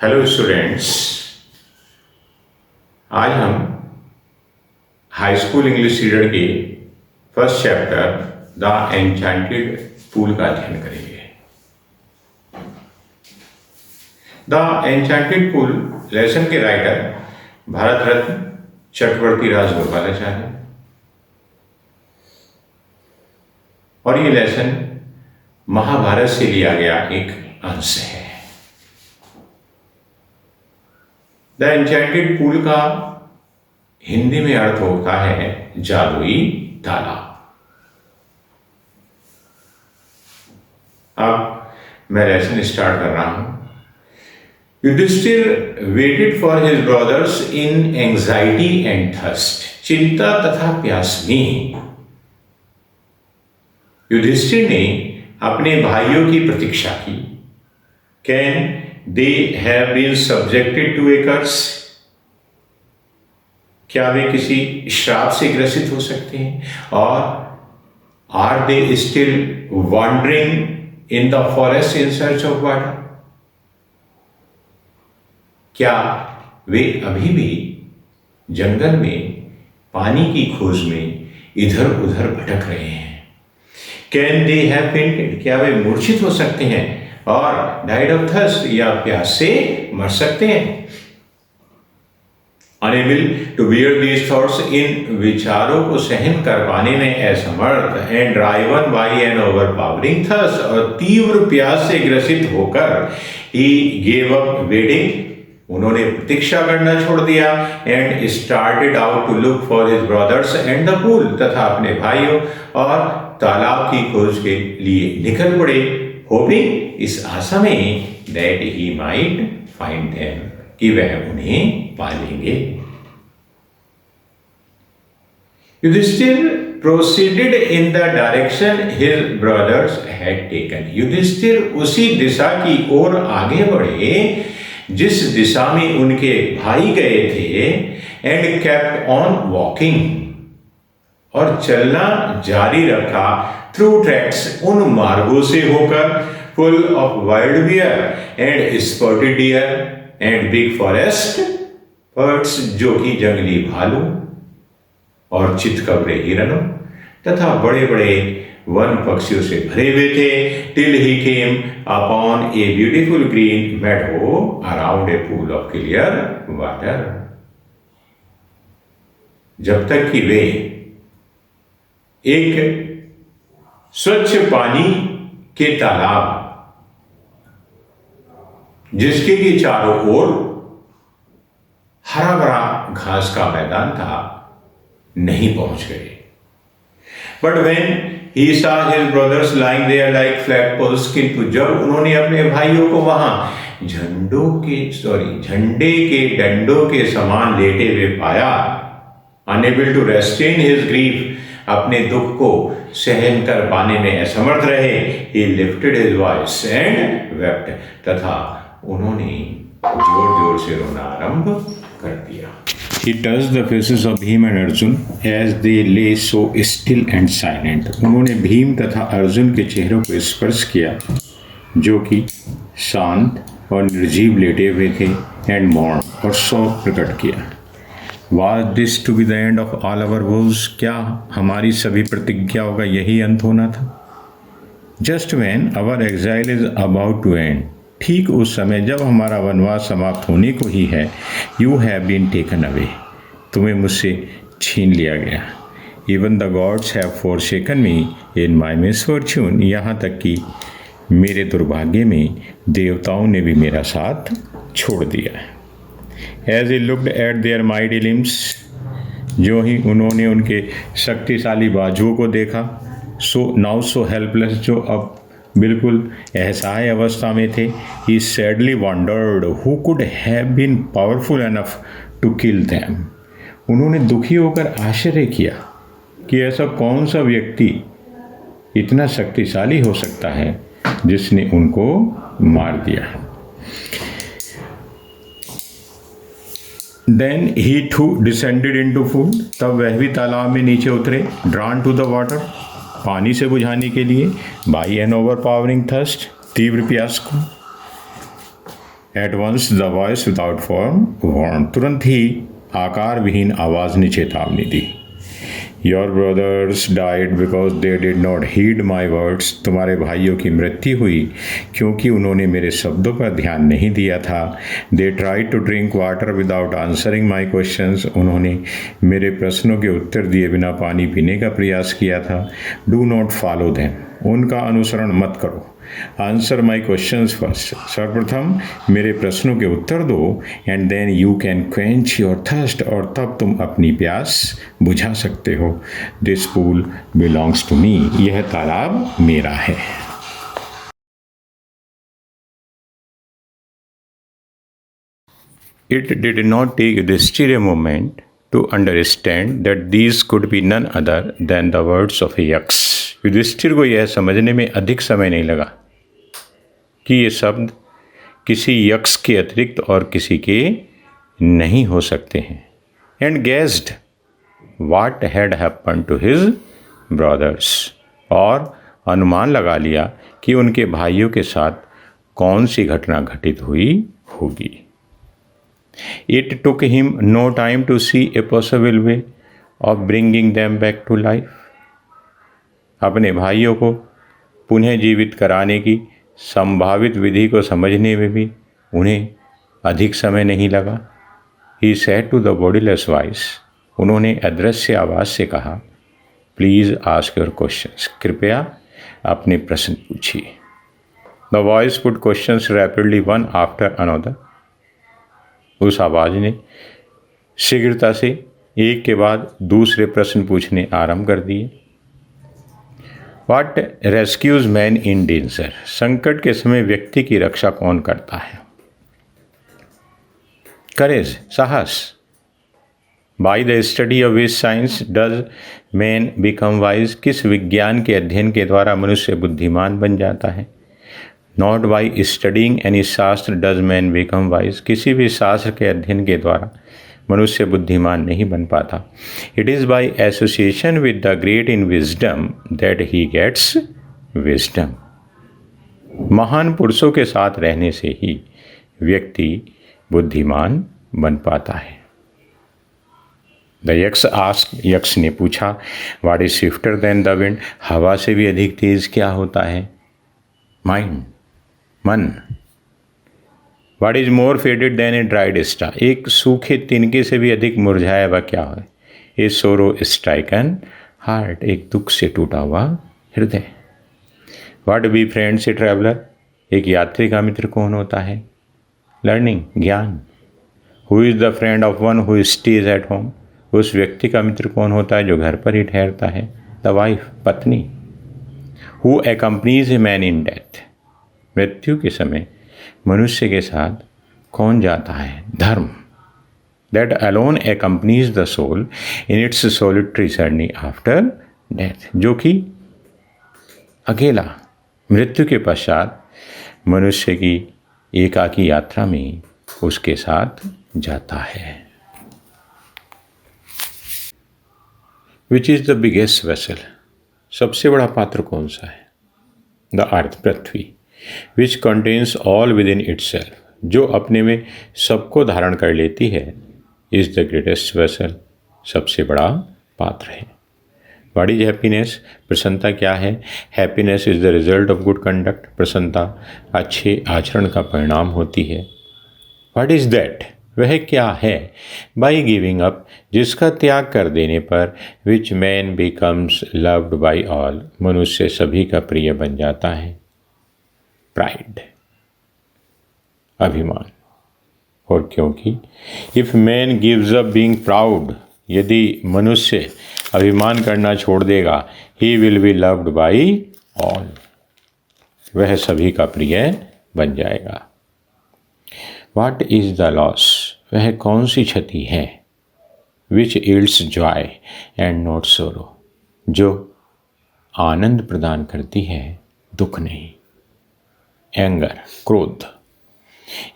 Hello students, आज हम high school English reader के first chapter the enchanted pool का अध्ययन करेंगे। द एन्चेंटेड पूल लेसन के राइटर भारत रत्न चक्रवर्ती राजगोपालाचार्य और ये लेसन महाभारत से लिया गया एक अंश है। द एन्चेंटेड पूल का हिंदी में अर्थ होता है जादुई तालाब। अब मैं लेसन स्टार्ट कर रहा हूं। Yudhishthira waited for his brothers in anxiety and thirst. चिंता तथा प्यास में युधिष्ठिर ने अपने भाइयों की प्रतीक्षा की। Can they have been subjected to a curse? क्या वे किसी श्राप से ग्रसित हो सकते हैं? और are they still wandering in the forest in search of water? क्या वे अभी भी जंगल में पानी की खोज में इधर उधर भटक रहे हैं? Can they have fainted? क्या वे मूर्छित हो सकते हैं और डाइड ऑफ थर्स्ट या प्यास से मर सकते हैं? Unable to bear these thoughts, इन विचारों को सहन कर पाने में असमर्थ, and driven by an overpowering thirst, और तीव्र प्यास से ग्रसित होकर ही गेव अप वेटिंग, उन्होंने प्रतीक्षा करना छोड़ दिया, and started out to look for his brothers and the pool, तथा अपने भाइयों और तालाब की खोज के लिए निकल पड़े। होपिंग, इस आशा में, that he might find them, कि वह उन्हें पालेंगे। Yudhishthira proceeded in the direction his brothers had taken. Yudhishthira उसी दिशा की ओर आगे बढ़े जिस दिशा में उनके भाई गए थे, एंड केप्ट ऑन वॉकिंग, और चलना जारी रखा, थ्रू ट्रैक्स, उन मार्गों से होकर, full of wild bear and spotted deer and big forest birds, जो कि जंगली भालू और चितकबरे हिरणों तथा बड़े बड़े वन पक्षियों से भरे हुए थे। Till he came upon a beautiful green Medo around a pool of clear water, जब तक कि वे एक स्वच्छ पानी के तालाब, जिसके की चारों ओर हरा भरा घास का मैदान था, नहीं पहुंच गए। But when he saw his brothers lying there like flagpoles, किंतु जब उन्होंने अपने भाइयों को वहां झंडे के डंडों के समान लेटे हुए पाया, unable to restrain his grief, अपने दुख को सहन कर पाने में असमर्थ रहे, he lifted his voice and wept, तथा उन्होंने जोर जोर से रोना आरंभ कर दिया। He touched the faces of Bhim and Arjun as they lay so still and silent. उन्होंने भीम तथा अर्जुन के चेहरों को स्पर्श किया, जो कि शांत और निर्जीव लेटे हुए थे, एंड मौन और शोक प्रकट किया। Was this to be the end of all our woes? क्या हमारी सभी प्रतिज्ञाओं का यही अंत होना था? Just when our exile is about to end, ठीक उस समय जब हमारा वनवास समाप्त होने को ही है, you have been taken away, तुम्हें मुझसे छीन लिया गया। Even the gods have forsaken me in my misfortune, यहाँ तक कि मेरे दुर्भाग्य में देवताओं ने भी मेरा साथ छोड़ दिया। As he looked at their mighty limbs, जो ही उन्होंने उनके शक्तिशाली बाजुओं को देखा, so helpless, जो अब बिल्कुल असहाय अवस्था में थे, he sadly wondered who could have been powerful enough to kill them. उन्होंने दुखी होकर आश्चर्य किया कि ऐसा कौन सा व्यक्ति इतना शक्तिशाली हो सकता है जिसने उनको मार दिया। Then he too descended into food, तब वह भी तालाब में नीचे उतरे, drawn to the water, पानी से बुझाने के लिए, by an overpowering thirst, तीव्र प्यास को। At once the voice without form warn, तुरंत ही आकार विहीन आवाज ने चेतावनी दी। Your brothers died because they did not heed my words, तुम्हारे भाइयों की मृत्यु हुई क्योंकि उन्होंने मेरे शब्दों पर ध्यान नहीं दिया था। They try to drink water without answering my questions, उन्होंने मेरे प्रश्नों के उत्तर दिए बिना पानी पीने का प्रयास किया था। डू नॉट फॉलो देम, उनका अनुसरण मत करो। आंसर माई क्वेश्चंस फर्स्ट, सर्वप्रथम मेरे प्रश्नों के उत्तर दो। And then you can quench your thirst, और तब तुम अपनी प्यास बुझा सकते हो। This pool belongs to me, यह तालाब मेरा है। It did not take Yudhishthir a moment to understand that these could be none other than the words of a यक्ष। युधिष्ठिर को यह समझने में अधिक समय नहीं लगा कि ये शब्द किसी यक्ष के अतिरिक्त और किसी के नहीं हो सकते हैं। And guessed what had happen to his brothers, और अनुमान लगा लिया कि उनके भाइयों के साथ कौन सी घटना घटित हुई होगी। It took him no time to see a possible way of bringing them back to life. अपने भाइयों को पुनः जीवित कराने की संभावित विधि को समझने में भी उन्हें अधिक समय नहीं लगा। He said to the bodiless voice, उन्होंने अदृश्य आवाज़ से कहा, प्लीज़ आस्क योर क्वेश्चंस, कृपया अपने प्रश्न पूछिए। The voice put questions rapidly one after another. उस आवाज़ ने शीघ्रता से एक के बाद दूसरे प्रश्न पूछने आरंभ कर दिए। What rescues man in danger? संकट के समय व्यक्ति की रक्षा कौन करता है? Courage, साहस। By the study of which science does man become wise? किस विज्ञान के अध्ययन के द्वारा मनुष्य बुद्धिमान बन जाता है? Not by studying any शास्त्र does man become wise. किसी भी शास्त्र के अध्ययन के द्वारा मनुष्य बुद्धिमान नहीं बन पाता। It is by association with the great in wisdom that he gets wisdom. महान पुरुषों के साथ रहने से ही व्यक्ति बुद्धिमान बन पाता है। The यक्ष asked, यक्ष ने पूछा, What is swifter than the wind? हवा से भी अधिक तेज क्या होता है? Mind, मन। What is more faded than a dried star? एक सूखे तिनके से भी अधिक मुरझाया हुआ क्या है? A sorrow stricken heart, एक दुख से टूटा हुआ हृदय। What befriends a traveler? एक यात्री का मित्र कौन होता है? Learning, ज्ञान। Who is the friend of one who stays at home? उस व्यक्ति का मित्र कौन होता है जो घर पर ही ठहरता है? The wife, पत्नी। Who accompanies a man in death? मृत्यु के समय मनुष्य के साथ कौन जाता है? धर्म। That alone accompanies the soul in its solitary journey after death, जो कि अकेला मृत्यु के पश्चात मनुष्य की एकाकी यात्रा में उसके साथ जाता है। Which is the biggest vessel? सबसे बड़ा पात्र कौन सा है? The earth, Prithvi. Which contains all within itself, जो अपने में सबको धारण कर लेती है, is the greatest vessel, सबसे बड़ा पात्र है। What is happiness? प्रसन्नता क्या है? Happiness is the result of good conduct, प्रसन्नता अच्छे आचरण का परिणाम होती है। What is that? वह क्या है? By giving up, जिसका त्याग कर देने पर, which man becomes loved by all, मनुष्य सभी का प्रिय बन जाता है। प्राइड, अभिमान। और क्योंकि if man gives up being proud, यदि मनुष्य अभिमान करना छोड़ देगा, he will be loved by all, वह सभी का प्रिय बन जाएगा। What is the loss? वह कौन सी क्षति है? Which yields Joy and not sorrow, जो आनंद प्रदान करती है, दुख नहीं। एंगर, क्रोध।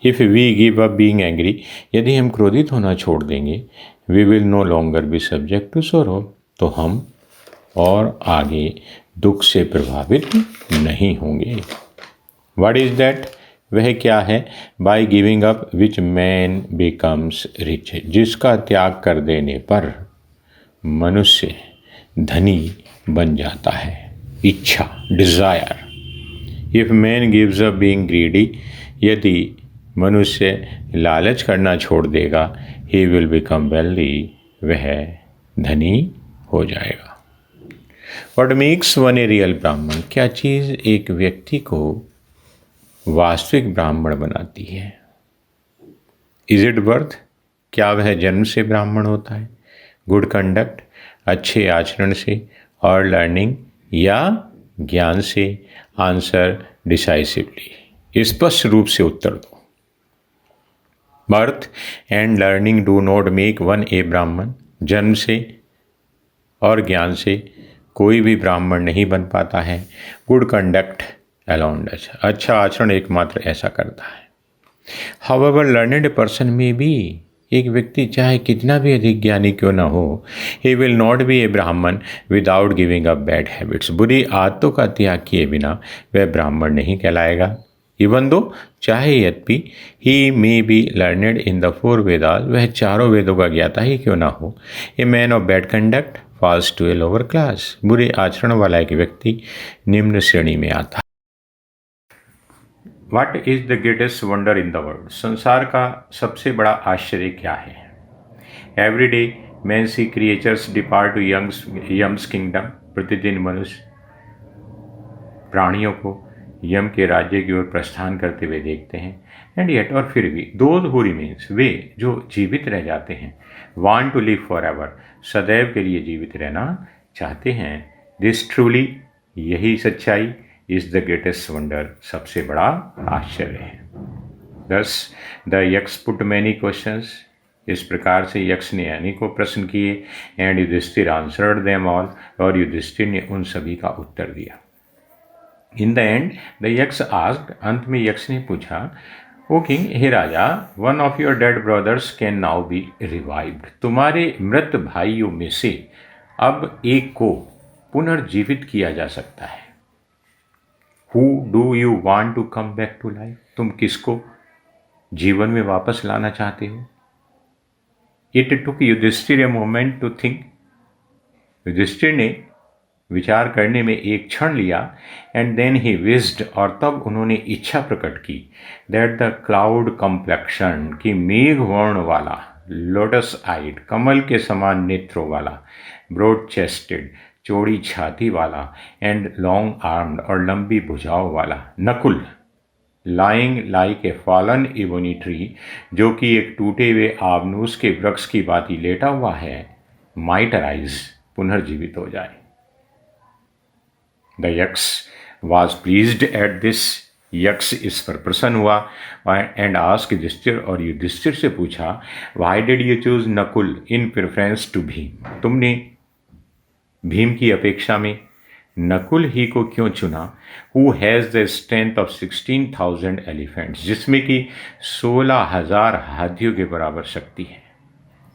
If we give up being angry, यदि हम क्रोधित होना छोड़ देंगे, we will no longer be subject to sorrow, तो हम और आगे दुख से प्रभावित नहीं होंगे। What is that? वह क्या है? By giving up which man becomes rich, जिसका त्याग कर देने पर मनुष्य धनी बन जाता है। इच्छा, desire. If man gives up being greedy, यदि मनुष्य लालच करना छोड़ देगा, ही विल बिकम वेल्दी, वह धनी हो जाएगा। What makes one a real ब्राह्मण, क्या चीज़ एक व्यक्ति को वास्तविक ब्राह्मण बनाती है? इज इट बर्थ, क्या वह जन्म से ब्राह्मण होता है? गुड कंडक्ट, अच्छे आचरण से, और लर्निंग, या ज्ञान से? आंसर डिसाइसिवली, स्पष्ट रूप से उत्तर दो। Birth and learning do not make one a Brahmin, जन्म से और ज्ञान से कोई भी ब्राह्मण नहीं बन पाता है। गुड कंडक्ट अलोन डज, अच्छा आचरण एकमात्र ऐसा करता है। हाउएवर लर्नेड पर्सन में भी, एक व्यक्ति चाहे कितना भी अधिक ज्ञानी क्यों न हो, ही विल नॉट बी ए ब्राह्मण without giving up bad habits, बुरी आदतों का त्याग किए बिना वह ब्राह्मण नहीं कहलाएगा। इवन दो, चाहे यद्यपि, he may be learned in the 4 Vedas, वह चारों वेदों का ज्ञाता ही क्यों ना हो। A man of bad conduct falls to a lower class, बुरे आचरण वाला एक व्यक्ति निम्न श्रेणी में आता है। What is the greatest wonder in the world, संसार का सबसे बड़ा आश्चर्य क्या है? Every day man see creatures depart to Yama's kingdom, प्रतिदिन मनुष्य प्राणियों को यम के राज्य की ओर प्रस्थान करते हुए देखते हैं। एंड येट, और फिर भी, दोज हु रिमेन्स, वे जो जीवित रह जाते हैं, want to live for ever, सदैव के लिए जीवित रहना चाहते हैं। दिस ट्रूली, यही सच्चाई, इज द ग्रेटेस्ट वंडर, सबसे बड़ा आश्चर्य है। दस द यक्ष पुट मैनी क्वेश्चंस, इस प्रकार से यक्ष ने अनेकों प्रश्न किए। And Yudhishthira answered them all, और युधिष्ठिर ने उन सभी का उत्तर दिया। In the end the Yaksha asked, अंत में यक्ष ने पूछा, ओ किंग, हे राजा, one of your dead brothers can now be revived, तुम्हारे मृत भाइयों में से अब एक को पुनर्जीवित किया जा सकता है। Who do you want to come back to life, तुम किसको जीवन में वापस लाना चाहते हो? It took Yudhishthira a moment to think, Yudhishthira ने विचार करने में एक क्षण लिया। एंड देन ही विस्ड, और तब उन्होंने इच्छा प्रकट की, दैट द क्लाउड कम्प्लेक्शन, की मेघ वर्ण वाला, लोटस आइड, कमल के समान नेत्रों वाला, ब्रॉड चेस्टेड, चौड़ी छाती वाला, एंड लॉन्ग आर्म्ड, और लंबी भुजाओं वाला, Nakul, lying like a fallen ebony tree, जो कि एक टूटे हुए आबनूस के वृक्ष की भांति लेटा हुआ है, माइट राइज, पुनर्जीवित हो जाए। The Yaksha was pleased at this, यक्ष इस पर प्रसन्न हुआ। एंड आस्क्ड युधिष्ठिर, और युधिष्ठिर से पूछा, why did you choose Nakul in preference to Bhim, तुमने भीम की अपेक्षा में नकुल ही को क्यों चुना? Who has the strength of 16,000 elephants, जिसमें कि 16,000 हाथियों के बराबर शक्ति है।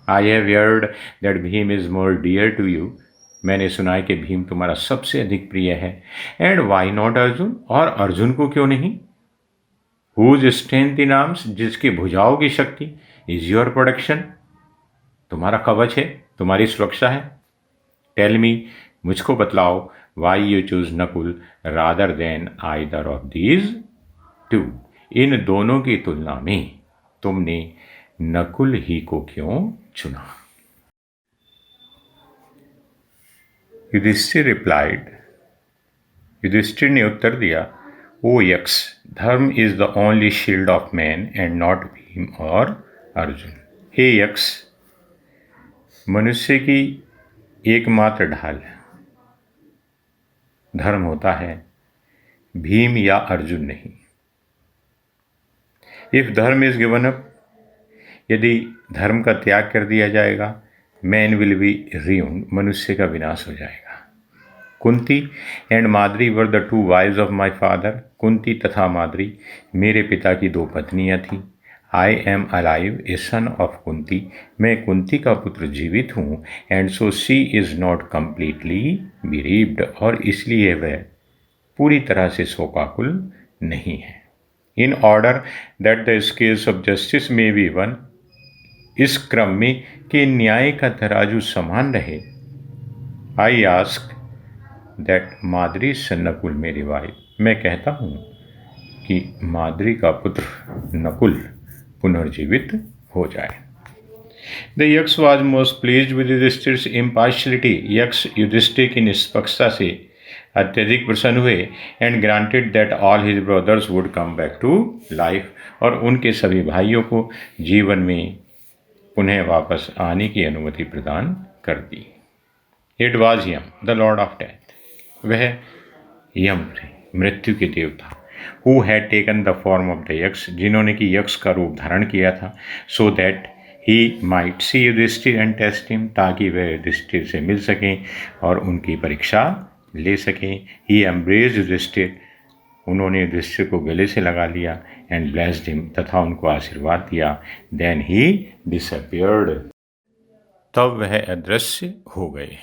I have heard that Bhim is more dear to you, मैंने सुना है कि भीम तुम्हारा सबसे अधिक प्रिय है। एंड वाई नॉट अर्जुन, और अर्जुन को क्यों नहीं? हुज स्ट्रेंथ इन आर्म्स, जिसकी भुजाओं की शक्ति, इज योर प्रोटेक्शन, तुम्हारा कवच है, तुम्हारी सुरक्षा है। टेल मी, मुझको बतलाओ, why you choose Nakul rather than either of these two, इन दोनों की तुलना में तुमने नकुल ही को क्यों चुना? युधिष्ठिर रिप्लाइड, युधिष्ठिर ने उत्तर दिया, ओ यक्ष, धर्म is the only shield of man and not Bhim और अर्जुन। हे यक्ष, मनुष्य की एकमात्र ढाल धर्म होता है, भीम या अर्जुन नहीं। इफ धर्म इज गिवन अप, यदि धर्म का त्याग कर दिया जाएगा, मैन विल बी ruined, मनुष्य का विनाश हो जाएगा। Kunti and Madri were the 2 wives of my father, Kunti तथा माद्री मेरे पिता की 2 पत्नियां थीं। I am alive A son of Kunti, मैं कुंती का पुत्र जीवित हूँ। And so she is not completely bereaved, और इसलिए वह पूरी तरह से शोकाकुल नहीं है। In order that the scales of justice में बी वन, इस क्रम में कि न्याय का तराजू समान रहे, आई आस्क दैट माद्री सन नकुल में रिवाइव, मैं कहता हूँ कि माद्री का पुत्र नकुल पुनर्जीवित हो जाए। The Yaksha was most pleased with Yudhishthira's impartiality, Yaksha Yudhishthira की निष्पक्षता से अत्यधिक प्रसन्न हुए and granted that all his brothers would come back to life, और उनके सभी भाइयों को जीवन में पुनः वापस आने की अनुमति प्रदान कर दी। It was Yama the lord of death, वह यम थे मृत्यु के देवता, who had taken the form of the Yaksha, जिन्होंने कि यक्ष का रूप धारण किया था, so that he might see Yudhishthira and test him, ताकि वह युधिष्ठिर से मिल सकें और उनकी परीक्षा ले सकें। ही एम्ब्रेस्ड युधिष्ठिर, उन्होंने युधिष्ठिर को गले से लगा लिया, एंड ब्लेस्ड हिम, तथा उनको आशीर्वाद दिया। देन ही डिसअपियर्ड, तब वह अदृश्य हो गए।